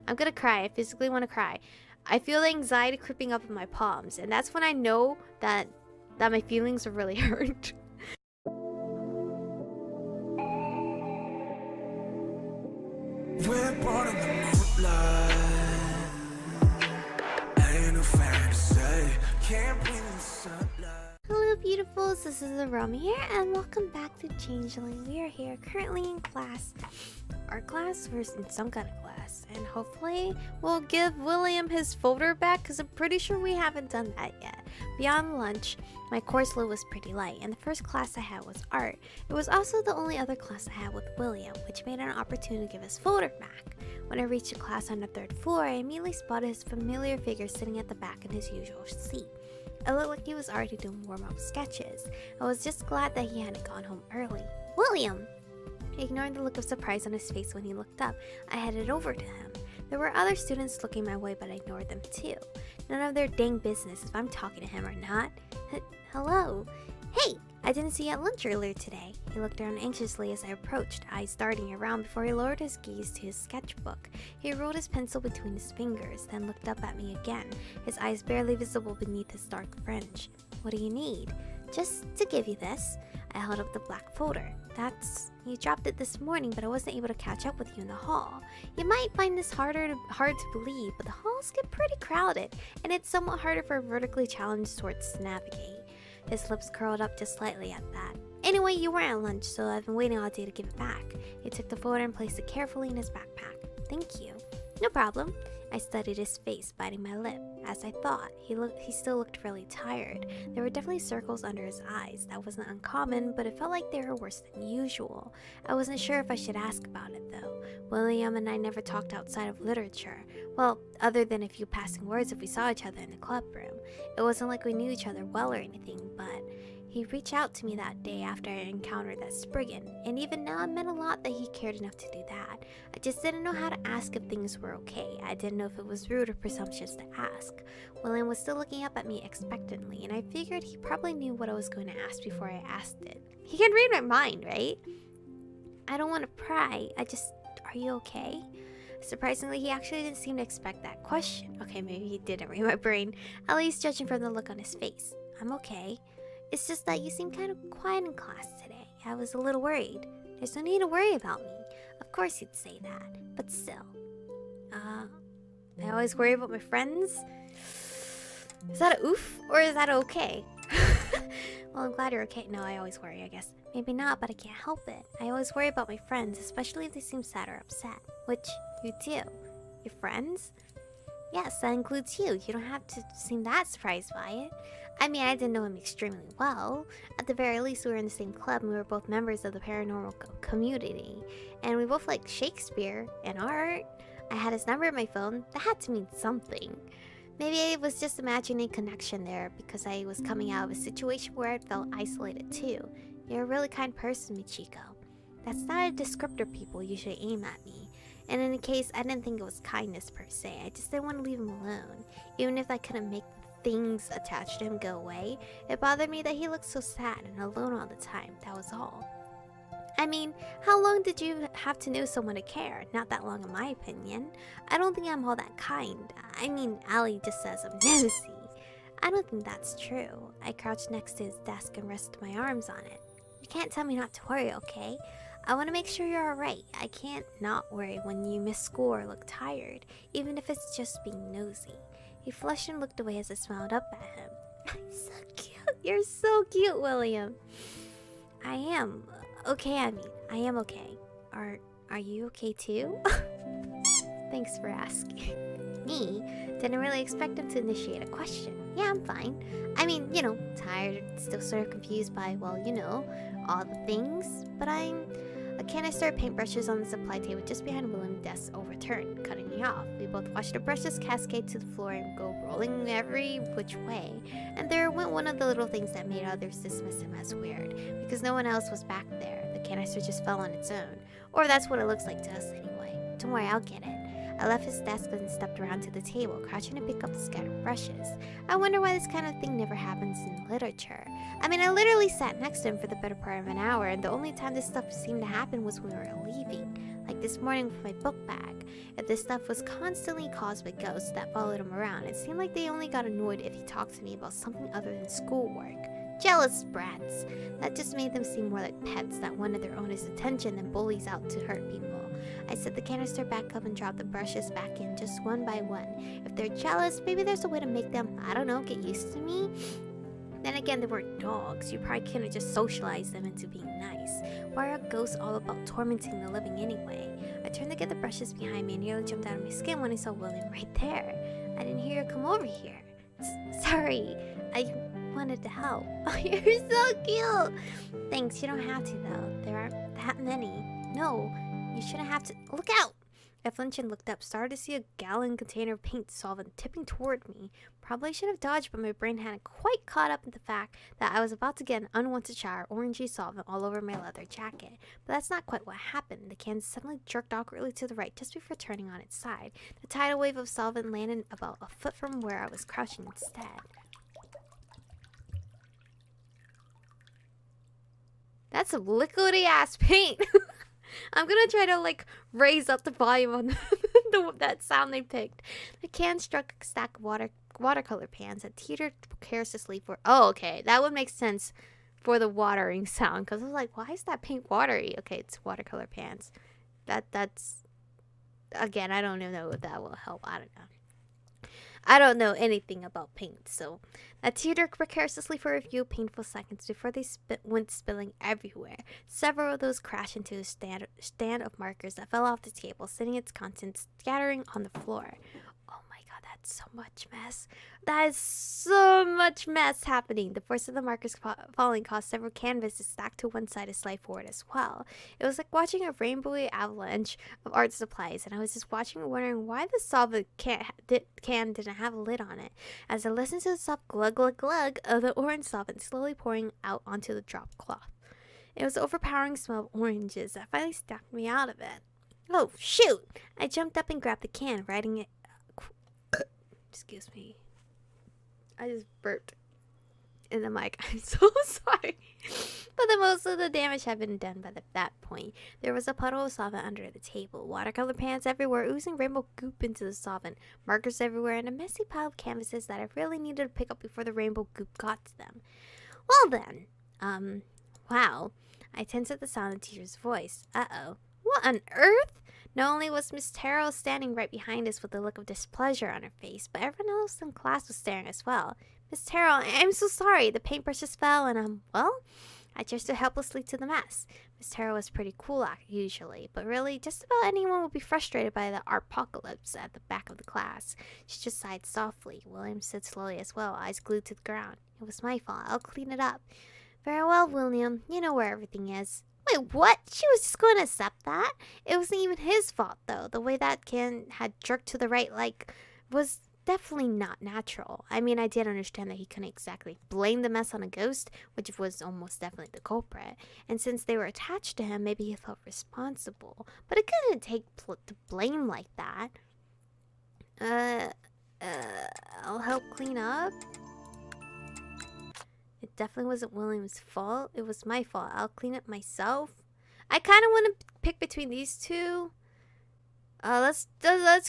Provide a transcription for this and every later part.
I'm gonna cry. I physically want to cry. I feel the anxiety creeping up in my palms, and that's when I know that my feelings are really hurt. We're born in the moonlight. Ain't no fantasy. Can't breathe in the sunlight. Hello beautifuls, this is Aromie here, and welcome back to Changeling. We are here currently in class. Art class? We're in some kind of class. And hopefully we'll give William his folder back, because I'm pretty sure we haven't done that yet. Beyond lunch, my course load was pretty light, and the first class I had was art. It was also the only other class I had with William, which made it an opportunity to give his folder back. When I reached the class on the third floor, I immediately spotted his familiar figure sitting at the back in his usual seat. It looked like he was already doing warm-up sketches. I was just glad that he hadn't gone home early. William! Ignoring the look of surprise on his face when he looked up, I headed over to him. There were other students looking my way, but I ignored them too. None of their dang business if I'm talking to him or not. Hello? Hey! I didn't see you at lunch earlier today. He looked around anxiously as I approached, eyes darting around before he lowered his gaze to his sketchbook. He rolled his pencil between his fingers, then looked up at me again, his eyes barely visible beneath his dark fringe. What do you need? Just to give you this. I held up the black folder. You dropped it this morning, but I wasn't able to catch up with you in the hall. You might find this hard to believe, but the halls get pretty crowded, and it's somewhat harder for vertically challenged sorts to navigate. His lips curled up just slightly at that. Anyway, you weren't at lunch, so I've been waiting all day to give it back. He took the folder and placed it carefully in his backpack. Thank you. No problem. I studied his face, biting my lip. As I thought, he still looked really tired. There were definitely circles under his eyes. That wasn't uncommon, but it felt like they were worse than usual. I wasn't sure if I should ask about it, though. William and I never talked outside of literature. Well, other than a few passing words if we saw each other in the club room. It wasn't like we knew each other well or anything, but he reached out to me that day after I encountered that Spriggan, and even now it meant a lot that he cared enough to do that. I just didn't know how to ask if things were okay. I didn't know if it was rude or presumptuous to ask. William was still looking up at me expectantly, and I figured he probably knew what I was going to ask before I asked it. He can read my mind, right? I don't want to pry, are you okay? Surprisingly, he actually didn't seem to expect that question. Okay, maybe he didn't read my brain, at least judging from the look on his face. I'm okay. It's just that you seem kind of quiet in class today. I was a little worried. There's no need to worry about me. Of course you'd say that, but still. I always worry about my friends? Is that a oof, or is that okay? Well, I'm glad you're okay. No, I always worry, I guess. Maybe not, but I can't help it. I always worry about my friends, especially if they seem sad or upset. Which, you do. Your friends? Yes, that includes you. You don't have to seem that surprised by it. I mean, I didn't know him extremely well. At the very least, we were in the same club and we were both members of the paranormal community. And we both liked Shakespeare and art. I had his number in my phone. That had to mean something. Maybe it was just imagining a connection there because I was coming out of a situation where I felt isolated too. You're a really kind person, Michiko. That's not a descriptor people usually aim at me. And in any case, I didn't think it was kindness per se. I just didn't want to leave him alone. Even if I couldn't make the things attached to him go away, it bothered me that he looked so sad and alone all the time. That was all. I mean, how long did you have to know someone to care? Not that long in my opinion. I don't think I'm all that kind. I mean, Allie just says I'm nosy. I don't think that's true. I crouched next to his desk and rested my arms on it. You can't tell me not to worry, okay? I want to make sure you're alright. I can't not worry when you miss school or look tired, even if it's just being nosy. He flushed and looked away as I smiled up at him. So cute. You're so cute, William. I am. Okay, I am okay. Are you okay too? Thanks for asking. Me? Didn't really expect him to initiate a question. Yeah, I'm fine. I mean, tired, still sort of confused by, well, all the things. But a canister of paintbrushes on the supply table just behind William's desk overturned, cutting me off. We both watched the brushes cascade to the floor and go rolling every which way. And there went one of the little things that made others dismiss him as weird, because no one else was back there. The canister just fell on its own. Or that's what it looks like to us anyway. Don't worry, I'll get it. I left his desk and stepped around to the table, crouching to pick up the scattered brushes. I wonder why this kind of thing never happens in literature. I mean, I literally sat next to him for the better part of an hour, and the only time this stuff seemed to happen was when we were leaving. Like this morning with my book bag. If this stuff was constantly caused by ghosts that followed him around, it seemed like they only got annoyed if he talked to me about something other than schoolwork. Jealous brats. That just made them seem more like pets that wanted their owner's attention than bullies out to hurt people. I set the canister back up and dropped the brushes back in just one by one. If they're jealous, maybe there's a way to make them, I don't know, get used to me? Then again, they weren't dogs. You probably couldn't just socialize them into being nice. Why are ghosts all about tormenting the living anyway? I turned to get the brushes behind me and nearly jumped out of my skin when I saw William right there. I didn't hear you come over here. Sorry, I wanted to help. Oh, you're so cute. Thanks, you don't have to though. There aren't that many. No, you shouldn't have to. Look out! I flinched and looked up, started to see a gallon container of paint solvent tipping toward me. Probably should have dodged, but my brain hadn't quite caught up in the fact that I was about to get an unwanted shower of orangey solvent all over my leather jacket. But that's not quite what happened. The can suddenly jerked awkwardly to the right just before turning on its side. The tidal wave of solvent landed about a foot from where I was crouching instead. That's some liquidy ass paint. I'm gonna try to like raise up the volume on that sound they picked. The can struck a stack of watercolor pans that teetered precariously for. Oh, okay, that would make sense for the watering sound. Cause I was like, why is that paint watery? Okay, it's watercolor pans. That's again, I don't know if that will help. I don't know. I don't know anything about paint, so that teetered precariously for a few painful seconds before they went spilling everywhere. Several of those crashed into a stand of markers that fell off the table, sending its contents scattering on the floor. Oh my god, that's so much mess. That is so much mess happening. The force of the markers falling caused several canvases stacked to one side to slide forward as well. It was like watching a rainbowy avalanche of art supplies, and I was just watching and wondering why the solvent can didn't have a lid on it. As I listened to the soft glug glug glug of the orange solvent slowly pouring out onto the drop cloth. It was the overpowering smell of oranges that finally snapped me out of it. Oh, shoot! I jumped up and grabbed the can, riding it. Excuse me. I just burped in the mic. I'm so sorry. But most of the damage had been done by that point. There was a puddle of solvent under the table, watercolor pans everywhere, oozing rainbow goop into the solvent, markers everywhere, and a messy pile of canvases that I really needed to pick up before the rainbow goop got to them. Well then, wow. I tensed at the sound of the teacher's voice. Uh-oh. What on earth? Not only was Miss Terrell standing right behind us with a look of displeasure on her face, but everyone else in class was staring as well. Miss Terrell, I'm so sorry. The paintbrush just fell and, well, I gestured helplessly to the mess. Miss Terrell was pretty cool usually, but really, just about anyone would be frustrated by the artpocalypse at the back of the class. She just sighed softly. William said slowly as well, eyes glued to the ground. It was my fault. I'll clean it up. Very well, William. You know where everything is. Wait, what? She was just going to accept that? It wasn't even his fault, though. The way that can had jerked to the right, was definitely not natural. I mean, I did understand that he couldn't exactly blame the mess on a ghost, which was almost definitely the culprit. And since they were attached to him, maybe he felt responsible. But it couldn't take to blame like that. I'll help clean up. It definitely wasn't William's fault. It was my fault. I'll clean it myself. I kind of want to pick between these two. Let's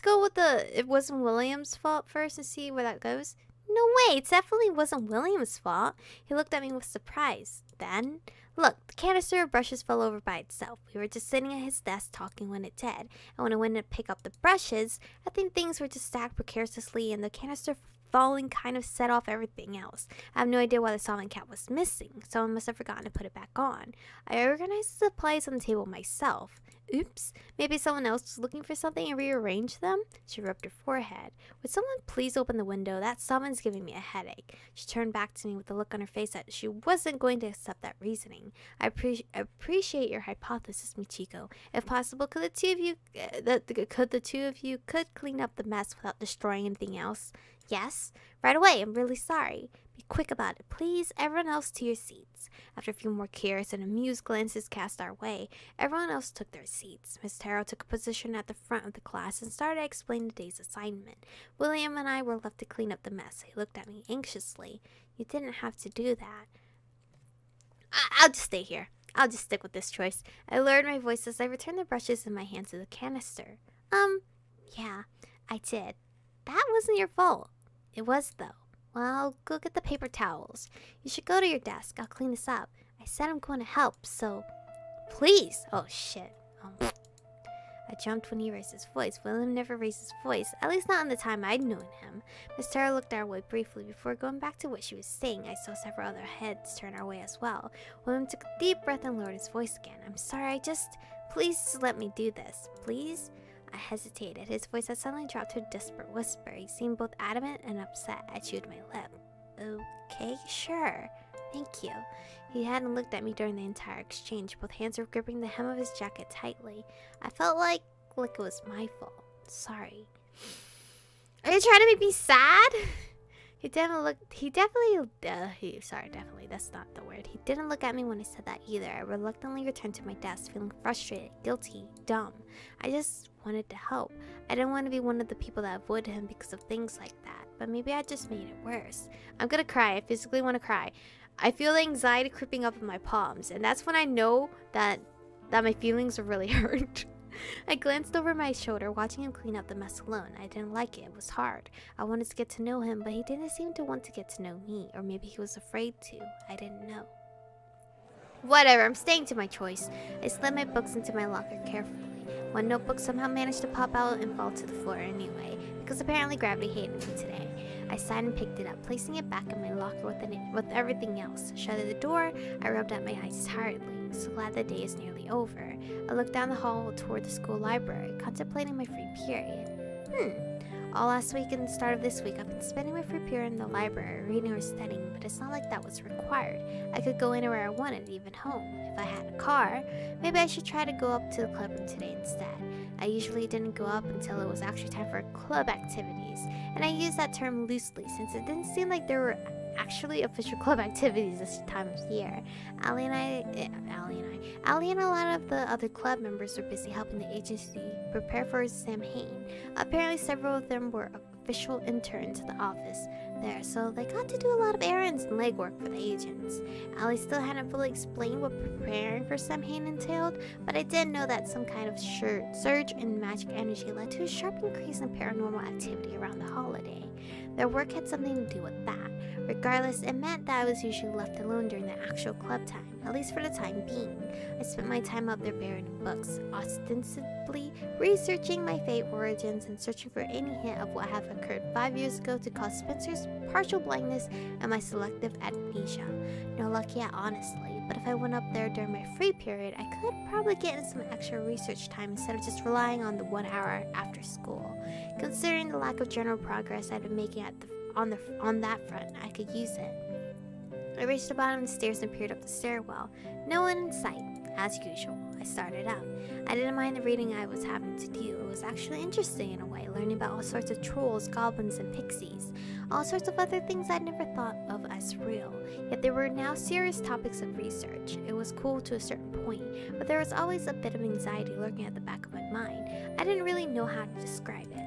go with it wasn't William's fault first and see where that goes. No way, it definitely wasn't William's fault. He looked at me with surprise. Then, look, the canister of brushes fell over by itself. We were just sitting at his desk talking when it did. And when I went to pick up the brushes, I think things were just stacked precariously and the canister falling kind of set off everything else. I have no idea why the solvent cap was missing. Someone must have forgotten to put it back on. I organized the supplies on the table myself. Oops, maybe someone else was looking for something and rearranged them? She rubbed her forehead. Would someone please open the window? That someone's giving me a headache. She turned back to me with a look on her face that she wasn't going to accept that reasoning. I appreciate your hypothesis, Michiko. If possible, could the two of you clean up the mess without destroying anything else? Yes, right away. I'm really sorry. Be quick about it, please. Everyone else to your seats. After a few more curious and amused glances cast our way, everyone else took their seats. Miss Taro took a position at the front of the class and started to explain the day's assignment. William and I were left to clean up the mess. He looked at me anxiously. You didn't have to do that. I'll just stay here. I'll just stick with this choice. I lowered my voice as I returned the brushes in my hand to the canister. Yeah, I did. That wasn't your fault. It was, though. Well, go get the paper towels. You should go to your desk. I'll clean this up. I said I'm going to help, so... Please! Oh, shit. I jumped when he raised his voice. William never raised his voice, at least not in the time I'd known him. Miss Tara looked our way briefly before going back to what she was saying. I saw several other heads turn our way as well. William took a deep breath and lowered his voice again. I'm sorry, please just let me do this. Please? I hesitated. His voice had suddenly dropped to a desperate whisper. He seemed both adamant and upset. I chewed my lip. Okay, sure. Thank you. He hadn't looked at me during the entire exchange. Both hands were gripping the hem of his jacket tightly. I felt like it was my fault. Sorry. Are you trying to make me sad? Definitely, that's not the word. He didn't look at me when I said that either. I reluctantly returned to my desk, feeling frustrated, guilty, dumb. I just wanted to help. I didn't want to be one of the people that avoided him because of things like that. But maybe I just made it worse. I'm gonna cry. I physically want to cry. I feel the anxiety creeping up in my palms, and that's when I know that my feelings are really hurt. I glanced over my shoulder, watching him clean up the mess alone. I didn't like it. It was hard. I wanted to get to know him, but he didn't seem to want to get to know me, or maybe he was afraid to. I didn't know. Whatever, I'm staying to my choice. I slid my books into my locker carefully. One notebook somehow managed to pop out and fall to the floor anyway, because apparently gravity hated me today. I sighed and picked it up, placing it back in my locker with everything else. Shutting the door, I rubbed out my eyes tiredly, so glad the day is nearly over. I looked down the hall toward the school library, contemplating my free period. All last week and the start of this week, I've been spending my free period in the library, reading or studying, but it's not like that was required. I could go anywhere I wanted, even home. If I had a car, maybe I should try to go up to the clubroom today instead. I usually didn't go up until it was actually time for club activities, and I use that term loosely since it didn't seem like there were actually official club activities this time of year. Allie and a lot of the other club members were busy helping the agency prepare for Samhain. Apparently several of them were official interns at the office there, so they got to do a lot of errands and legwork for the agents. Allie still hadn't fully explained what preparing for Samhain entailed, but I did know that some kind of surge in magic energy led to a sharp increase in paranormal activity around the holiday. Their work had something to do with that. Regardless, it meant that I was usually left alone during the actual club time, at least for the time being. I spent my time up there buried in books, ostensibly researching my fate origins and searching for any hint of what had occurred 5 years ago to cause Spencer's partial blindness and my selective amnesia. No luck yet, honestly, but if I went up there during my free period, I could probably get in some extra research time instead of just relying on the 1 hour after school. Considering the lack of general progress I'd been making on that front, I could use it. I reached the bottom of the stairs and peered up the stairwell. No one in sight. As usual, I started up. I didn't mind the reading I was having to do. It was actually interesting in a way, learning about all sorts of trolls, goblins, and pixies. All sorts of other things I'd never thought of as real. Yet there were now serious topics of research. It was cool to a certain point, but there was always a bit of anxiety lurking at the back of my mind. I didn't really know how to describe it.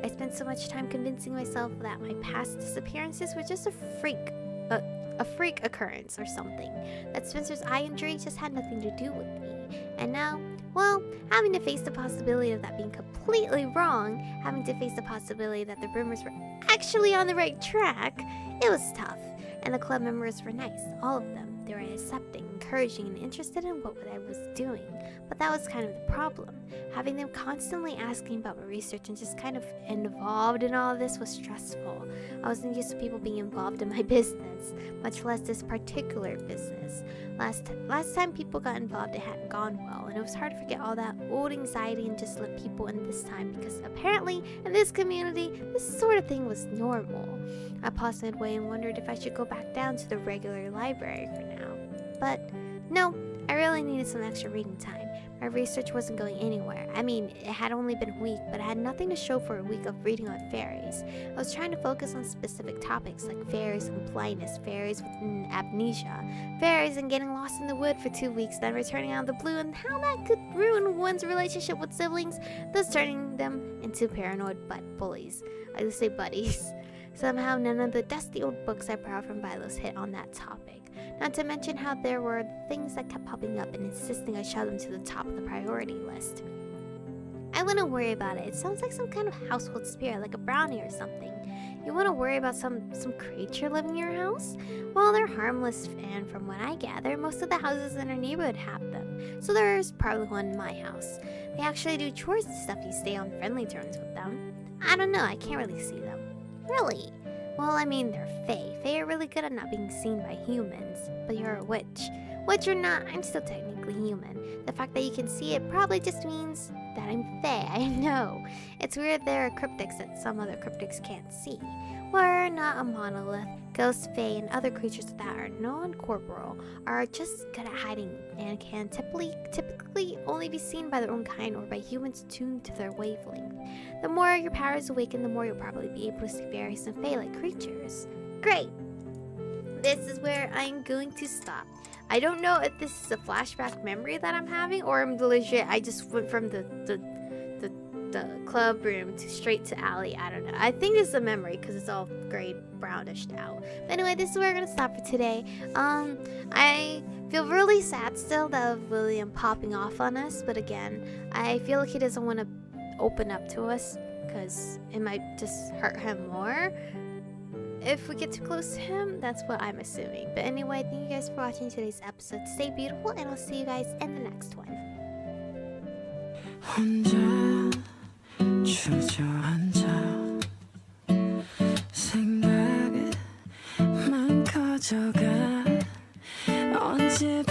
I spent so much time convincing myself that my past disappearances were just a freak occurrence or something, that Spencer's eye injury just had nothing to do with me. And now, well, having to face the possibility of that being completely wrong, having to face the possibility that the rumors were actually on the right track, it was tough. And the club members were nice, all of them. They were accepting, encouraging, and interested in what I was doing. But that was kind of the problem. Having them constantly asking about my research and just kind of involved in all of this was stressful. I wasn't used to people being involved in my business, much less this particular business. Last time people got involved, it hadn't gone well, and it was hard to forget all that old anxiety and just let people in this time, because apparently in this community, this sort of thing was normal. I paused midway and wondered if I should go back down to the regular library for now. But no, I really needed some extra reading time. My research wasn't going anywhere. I mean, it had only been a week, but I had nothing to show for a week of reading on fairies. I was trying to focus on specific topics like fairies and blindness, fairies with amnesia, fairies and getting lost in the wood for 2 weeks, then returning out of the blue, and how that could ruin one's relationship with siblings, thus turning them into paranoid bullies. I would say buddies. Somehow none of the dusty old books I borrowed from Bilos hit on that topic. Not to mention how there were things that kept popping up and insisting I shove them to the top of the priority list. I wouldn't worry about it. It sounds like some kind of household spirit, like a brownie or something. You want to worry about some creature living in your house? Well, they're harmless, and from what I gather, most of the houses in our neighborhood have them. So there's probably one in my house. They actually do chores and stuff. You stay on friendly terms with them. I don't know. I can't really see them. Really? Well, I mean, they're fae. Fae are really good at not being seen by humans. But you're a witch. Witch or not, I'm still technically human. The fact that you can see it probably just means that I'm fae. I know. It's weird there are cryptics that some other cryptics can't see. We're not a monolith. Ghosts, fae, and other creatures that are non-corporeal are just good at hiding and can typically only be seen by their own kind or by humans tuned to their wavelength. The more your powers awaken, the more you'll probably be able to see fairies and fae-like creatures. Great! This is where I'm going to stop. I don't know if this is a flashback memory that I'm having, or I'm legit. I just went from the club room to straight to alley. I don't know. I think it's a memory because it's all gray brownish out. But anyway, this is where we're gonna stop for today. I feel really sad still of William popping off on us, but again, I feel like he doesn't want to open up to us because it might just hurt him more if we get too close to him. That's what I'm assuming. But anyway, thank you guys for watching today's episode. Stay beautiful, and I'll see you guys in the next one. 혼자 주저앉아 생각만 커져가 언제